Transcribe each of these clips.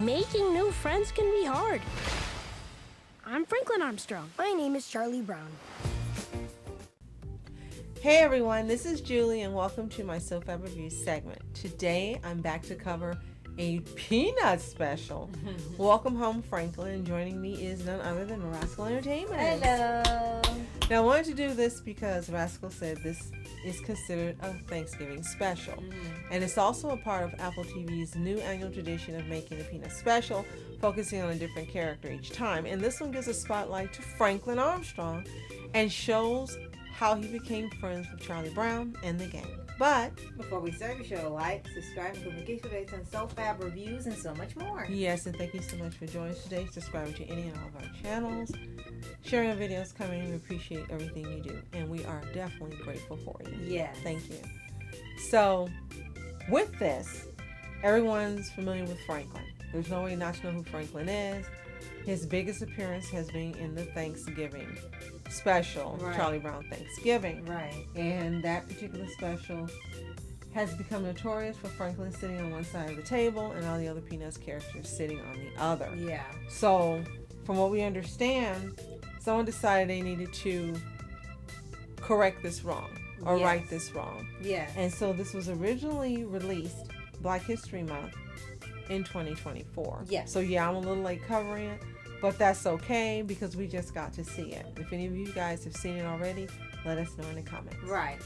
Making new friends can be hard. I'm Franklin Armstrong. My name is Charlie Brown. Hey everyone, this is Julie and welcome to my SOFHAB review segment. Today I'm back to cover a Peanut special. Welcome home, Franklin, and joining me is none other than Rascal Entertainment. Hello. Now I wanted to do this because Rascal said this is considered a Thanksgiving special. And it's also a part of Apple TV's new annual tradition of making a Peanut special, focusing on a different character each time. And this one gives a spotlight to Franklin Armstrong and shows how he became friends with Charlie Brown and the gang. But before we start, be sure to like, subscribe, and notification updates on SOFHAB reviews and so much more. Yes, and thank you so much for joining us today. Subscribing to any and all of our channels, sharing our videos, coming. We appreciate everything you do, and we are definitely grateful for you. Yes. Thank you. So, with this, everyone's familiar with Franklin. There's no way not to know who Franklin is. His biggest appearance has been in the Thanksgiving special, right. Charlie Brown Thanksgiving. Right. And that particular special has become notorious for Franklin sitting on one side of the table and all the other Peanuts characters sitting on the other. Yeah. So, from what we understand, someone decided they needed to correct this wrong or Yes. right this wrong. Yeah. And so this was originally released Black History Month in 2024. Yes. So yeah, I'm a little late covering it, but that's okay because we just got to see it. If any of you guys have seen it already, let us know in the comments. Right.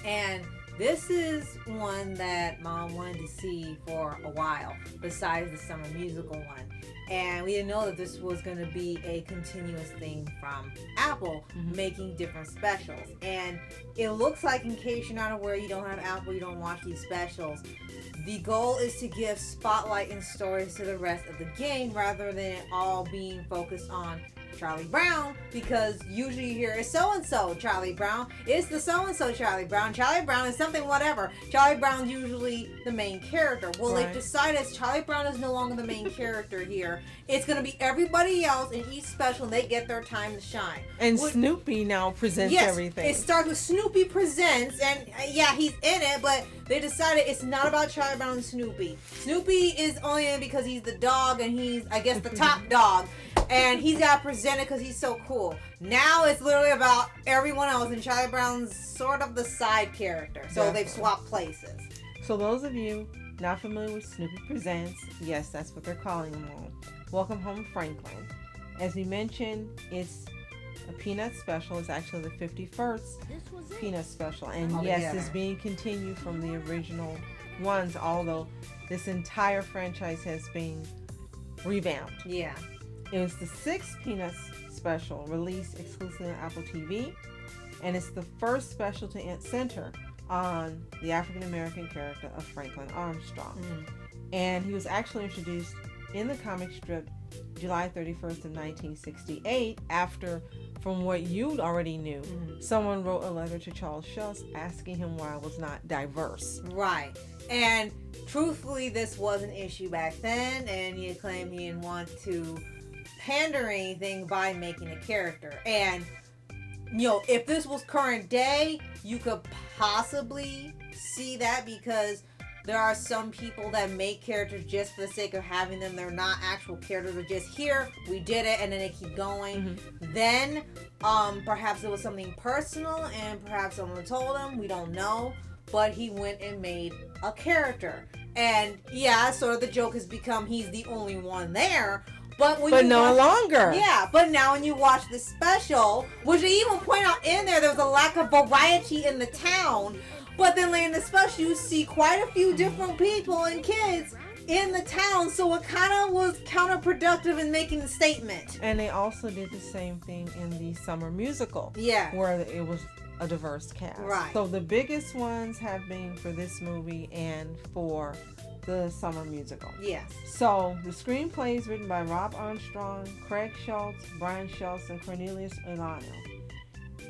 And this is one that Mom wanted to see for a while, besides the summer musical one. And we didn't know that this was going to be a continuous thing from Apple, making different specials. And it looks like, in case you're not aware, you don't have Apple, you don't watch these specials, the goal is to give spotlight and stories to the rest of the gang rather than it all being focused on Charlie Brown, because usually you hear, it's so-and-so Charlie Brown, it's the so-and-so Charlie Brown is something whatever. Charlie Brown's usually the main character. Well, Right. they've decided Charlie Brown is no longer the main character here. It's going to be everybody else in each special, and they get their time to shine. And Snoopy now presents everything. It starts with Snoopy Presents, and yeah, he's in it, but they decided it's not about Charlie Brown and Snoopy. Snoopy is only in it because he's the dog, and he's, I guess, the top dog. And he's got to present it because he's so cool. Now it's literally about everyone else, and Charlie Brown's sort of the side character. So Definitely. they've swapped places. So those of you not familiar with Snoopy Presents, yes, that's what they're calling them all. Welcome home, Franklin. As we mentioned, it's a Peanut special. It's actually the 51st Peanut special. And yes, Altogether. it's being continued from the original ones, although this entire franchise has been revamped. Yeah. It was the 6th Peanuts special released exclusively on Apple TV, and it's the first special to center on the African American character of Franklin Armstrong. And he was actually introduced in the comic strip July 31st of 1968 after, from what you already knew, someone wrote a letter to Charles Schulz asking him why it was not diverse. Right. And truthfully, this was an issue back then, and he claimed he didn't want to pander anything by making a character. And you know, if this was current day, you could possibly see that, because there are some people that make characters just for the sake of having them. They're not actual characters. They're just here, we did it, and then they keep going. Then perhaps it was something personal, and perhaps someone told him, we don't know, but he went and made a character. And yeah, sort of the joke has become he's the only one there. But no longer. Yeah, but now when you watch the special, which they even point out in there was a lack of variety in the town. But then later in the special, you see quite a few different people and kids in the town. So it kind of was counterproductive in making the statement. And they also did the same thing in the summer musical. Yeah. Where it was a diverse cast. Right. So the biggest ones have been for this movie and for the summer musical. Yes. So the screenplay is written by Robb Armstrong, Craig Schulz, Bryan Schulz, and Cornelius Uliano.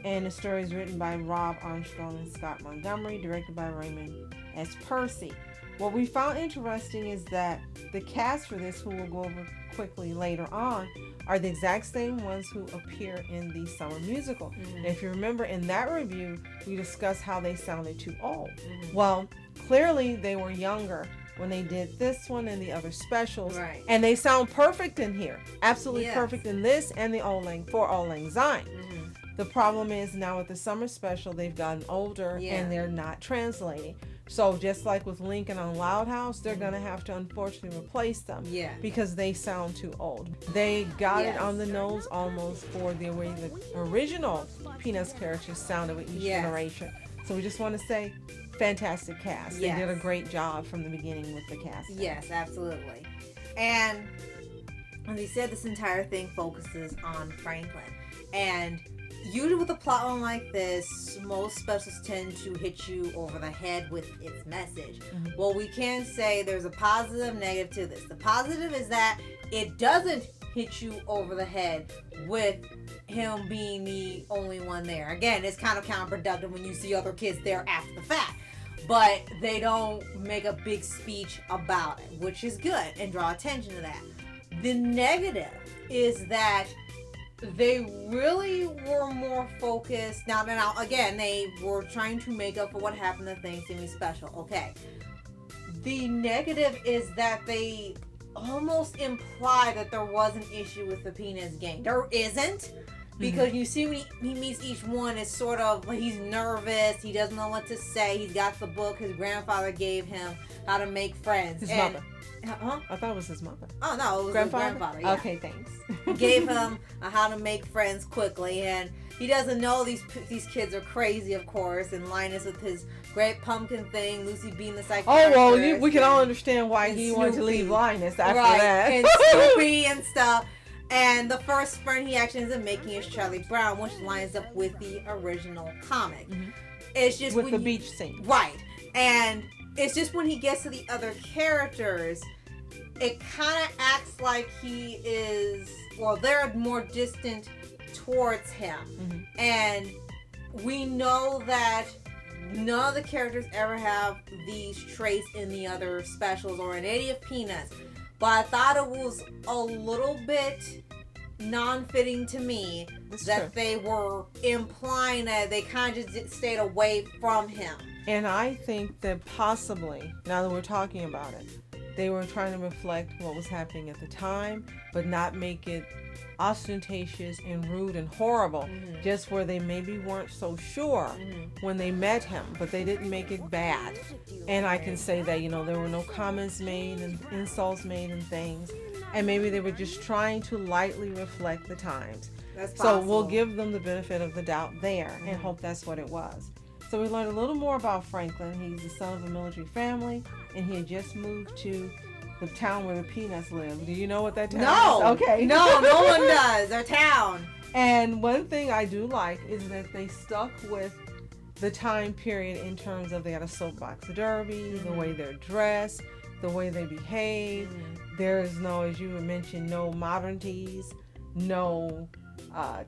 And the story is written by Robb Armstrong and Scott Montgomery, directed by Raymond S. Persi. What we found interesting is that the cast for this, who we'll go over quickly later on, are the exact same ones who appear in the summer musical. And if you remember in that review, we discussed how they sounded too old. Well, clearly they were younger when they did this one and the other specials. Right. And they sound perfect in here. Absolutely Yes. perfect in this and the Auld Lang Syne. Mm-hmm. The problem is now with the summer special, they've gotten older and they're not translating. So just like with Lincoln on Loud House, they're going to have to unfortunately replace them because they sound too old. They got it on the nose almost for the way the original Peanuts characters sounded with each generation. So we just want to say, fantastic cast. They did a great job from the beginning with the cast. Yes, absolutely. And as he said, this entire thing focuses on Franklin. And usually with a plot line like this, most specials tend to hit you over the head with its message. Mm-hmm. Well, we can say there's a positive and negative to this. The positive is that it doesn't hit you over the head with him being the only one there. Again, it's kind of counterproductive when you see other kids there after the fact. But they don't make a big speech about it, which is good, and draw attention to that. The negative is that they really were more focused. Now, again, they were trying to make up for what happened to Thanksgiving special. Okay. The negative is that they almost imply that there was an issue with the Peanuts gang. There isn't. Because you see when he meets each one, it's sort of, he's nervous, he doesn't know what to say, he's got the book his grandfather gave him, How to Make Friends. His mother. Huh? I thought it was his mother. Oh, no, it was his grandfather. Yeah. Okay, thanks. Gave him How to Make Friends quickly, and he doesn't know these kids are crazy, of course, and Linus with his great pumpkin thing, Lucy being the psychiatrist. Oh, well, we can all understand why he wanted to leave Linus after that. And Snoopy and stuff. And the first friend he actually ends up making is Charlie Brown, which lines up with the original comic. It's just with the beach scene. Right. And it's just when he gets to the other characters, it kind of acts like he is, well, they're more distant towards him. And we know that none of the characters ever have these traits in the other specials or in any of Peanuts. But I thought it was a little bit non-fitting to me they were implying that they kind of just stayed away from him. And I think that possibly, now that we're talking about it, they were trying to reflect what was happening at the time, but not make it ostentatious and rude and horrible, just where they maybe weren't so sure when they met him, but they didn't make it bad. And I can say that, there were no comments made and insults made and things, and maybe they were just trying to lightly reflect the times. That's so possible. We'll give them the benefit of the doubt there and hope that's what it was. So we learned a little more about Franklin. He's the son of a military family, and he had just moved to the town where the Peanuts live. Do you know what that town is? Okay. No one does. Their town. And one thing I do like is that they stuck with the time period in terms of they had a soapbox derby, the way they're dressed, the way they behave. There is no, as you mentioned, no modernities, no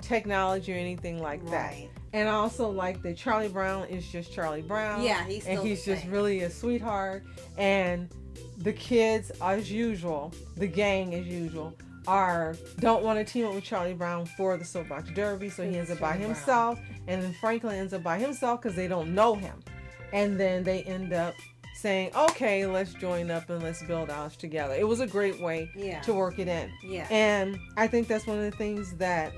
technology or anything like that. And I also like that Charlie Brown is just Charlie Brown. Yeah, he's just really a sweetheart. And the kids, as usual, the gang as usual, don't want to team up with Charlie Brown for the soapbox derby, so he ends up by himself, and then Franklin ends up by himself because they don't know him. And then they end up saying, okay, let's join up and let's build ours together. It was a great way to work it in. And I think that's one of the things that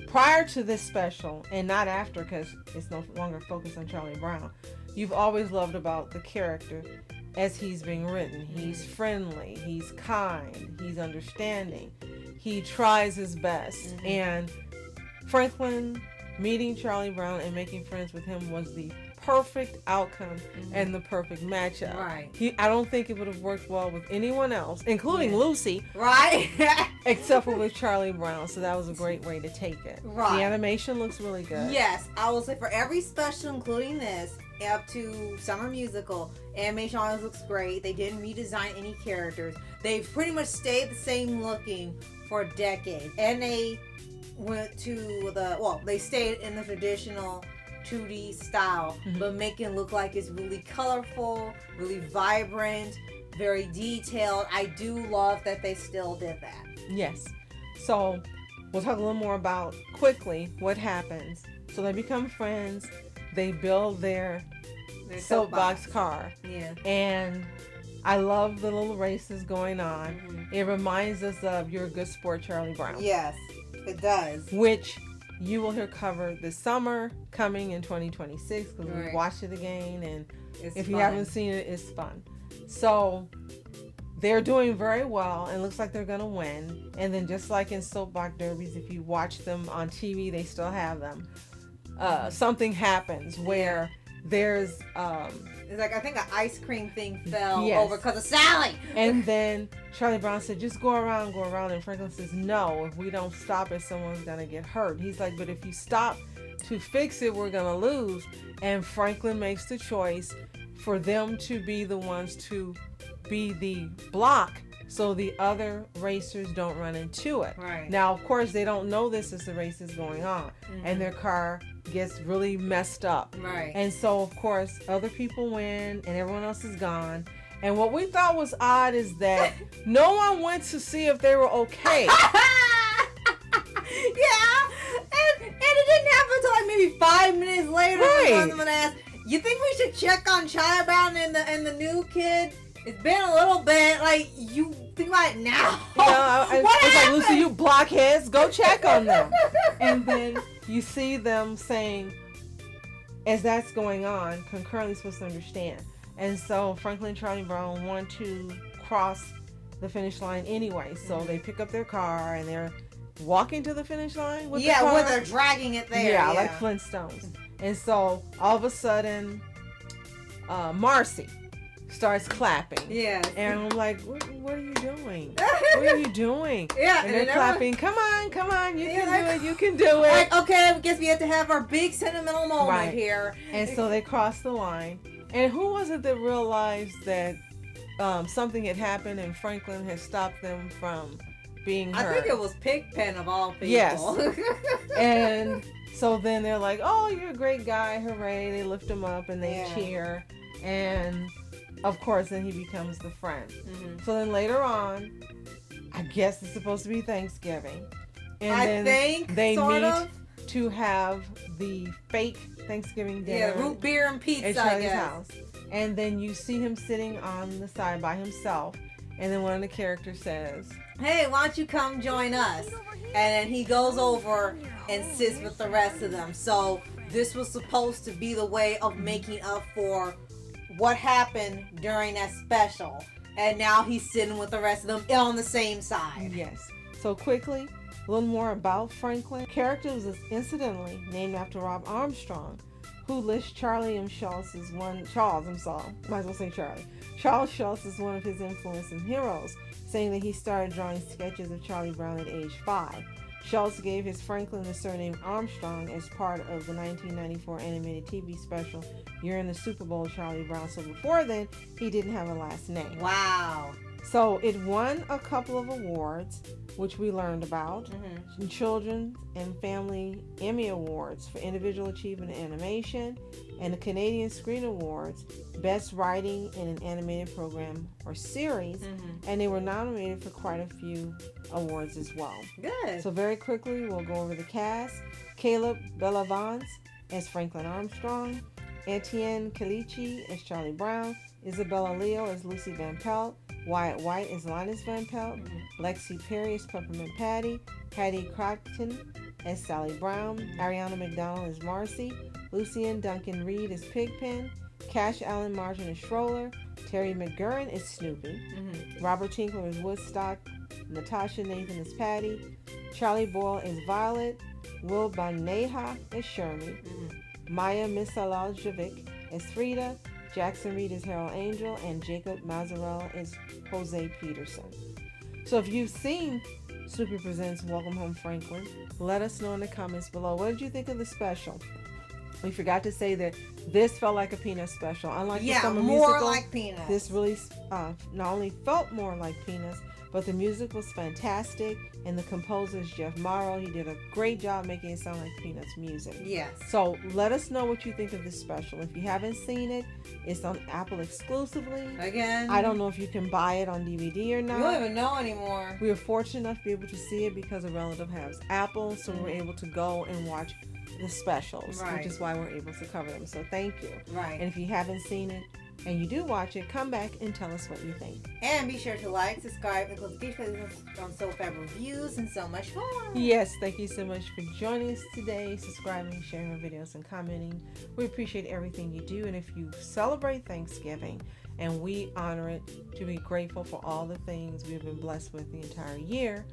prior to this special, and not after because it's no longer focused on Charlie Brown, you've always loved about the character as he's being written. He's friendly, he's kind, he's understanding, he tries his best. And Franklin meeting Charlie Brown and making friends with him was the perfect outcome and the perfect matchup. I don't think it would have worked well with anyone else, including Lucy. Except for with Charlie Brown. So that was a great way to take it. The animation looks really good. Yes, I will say for every special, including this, up to Summer Musical, animation always looks great. They didn't redesign any characters. They've pretty much stayed the same looking for decades. And they went to they stayed in the traditional 2D style, but make it look like it's really colorful, really vibrant, very detailed. I do love that they still did that. Yes. So we'll talk a little more about quickly what happens. So they become friends. They build their Their soapbox car. Yeah. And I love the little races going on. Mm-hmm. It reminds us of You're a Good Sport, Charlie Brown. Yes, it does. Which you will hear covered this summer, coming in 2026, because we Right. watched it again, and It's if you fun. haven't seen it, it's fun. So they're doing very well, and looks like they're going to win. And then just like in soapbox derbies, if you watch them on TV, they still have them. Something happens where there's... It's like, I think an ice cream thing fell Yes. over because of Sally. and then Charlie Brown said, just go around. And Franklin says, no, if we don't stop it, someone's going to get hurt. He's like, but if you stop to fix it, we're going to lose. And Franklin makes the choice for them to be the ones to be the block so the other racers don't run into it. Right. Now, of course, they don't know this as the race is going on, and their car gets really messed up. Right. And so, of course, other people win and everyone else is gone. And what we thought was odd is that no one went to see if they were okay. Yeah, and it didn't happen until like maybe 5 minutes later. Right. Someone asked, "You think we should check on Charlie Brown and the new kid? It's been a little bit. Like, you think about it now." You know, What it's like, happened? Lucy, you blockheads, go check on them. And then you see them saying, as that's going on, concurrently supposed to understand. And so Franklin and Charlie Brown want to cross the finish line anyway. So they pick up their car and they're walking to the finish line with the car. where they're dragging it there. Yeah, like Flintstones. And so all of a sudden, Marcy starts clapping. Yeah. And I'm like, what are you doing? What are you doing? Yeah, And they're and clapping. Come on, you Yeah, can they're- do it, you can do it. Like, okay, I guess we have to have our big sentimental moment Right. here. And so they cross the line. And who was it that realized that something had happened and Franklin had stopped them from being hurt? I think it was Pigpen of all people. Yes. And so then they're like, oh, you're a great guy, hooray. They lift him up and they Yeah. cheer. And of course, then he becomes the friend. Mhm. So then later on, I guess it's supposed to be Thanksgiving. And I then think, they sort meet of. to have the fake Thanksgiving dinner Yeah, root beer and at pizza, I Charlie's guess. house. And then you see him sitting on the side by himself. And then one of the characters says, Hey, why don't you come join us? And then he goes over and sits with the rest of them. So this was supposed to be the way of making up for what happened during that special. And now he's sitting with the rest of them on the same side. yes. So quickly, a little more about Franklin. Character was incidentally named after Robb Armstrong, who lists Charlie Schulz as one Charles Schulz is one of his influence and heroes, saying that he started drawing sketches of Charlie Brown at age 5. Schulz gave his Franklin the surname Armstrong as part of the 1994 animated TV special You're in the Super Bowl, Charlie Brown. So before then, he didn't have a last name. Wow. So it won a couple of awards, which we learned about. Mm-hmm. Some Children's and Family Emmy Awards for Individual Achievement in Animation, and the Canadian Screen Awards, Best Writing in an Animated Program or Series, and they were nominated for quite a few awards as well. Good. So very quickly, we'll go over the cast. Caleb Bellavance as Franklin Armstrong, Etienne Kellici as Charlie Brown, Isabella Leo as Lucy Van Pelt, Wyatt White as Linus Van Pelt, Lexi Perri as Peppermint Patty, Hattie Kragten as Sally Brown, Arianna McDonald as Marcy, Lucien Duncan-Reid as Pigpen, Cash Allen Martin as Schroller, Terry McGurrin as Snoopy, Robert Tinkler as Woodstock, Natasha Nathan as Patty, Charlie Boyle as Violet, Will Bhaneja as Sherman, Maya Misaljevic as Frida, Jackson Reed as Harold Angel, and Jacob Mazeral as Jose Peterson. So if you've seen Snoopy Presents Welcome Home Franklin, let us know in the comments below. What did you think of the special? We forgot to say that this felt like a Peanuts special. Unlike the Yeah, summer more musical, like Peanuts. this really not only felt more like Peanuts, but But the music was fantastic, and the composer is Jeff Morrow. He did a great job making it sound like Peanuts music. Yes. So let us know what you think of this special. If you haven't seen it, it's on Apple exclusively. Again. I don't know if you can buy it on DVD or not. You don't even know anymore. We were fortunate enough to be able to see it because a relative has Apple, so we were able to go and watch the specials, Right. which is why we're able to cover them. So thank you. Right. And if you haven't seen it and you do watch it, come back and tell us what you think. And be sure to like, subscribe, and click on SOFHAB reviews and so much more. Yes, thank you so much for joining us today, subscribing, sharing our videos, and commenting. We appreciate everything you do. And if you celebrate Thanksgiving, and we honor it to be grateful for all the things we've been blessed with the entire year,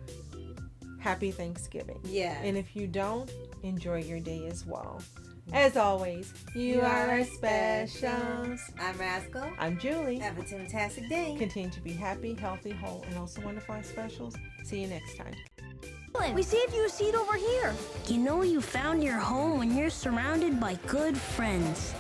happy Thanksgiving. Yeah. And if you don't, enjoy your day as well. As always, you are our specials. I'm Rascal. I'm Julie. Have a fantastic day. Continue to be happy, healthy, whole, and also wonderful our specials. See you next time. We saved you a seat over here. You know you found your home when you're surrounded by good friends.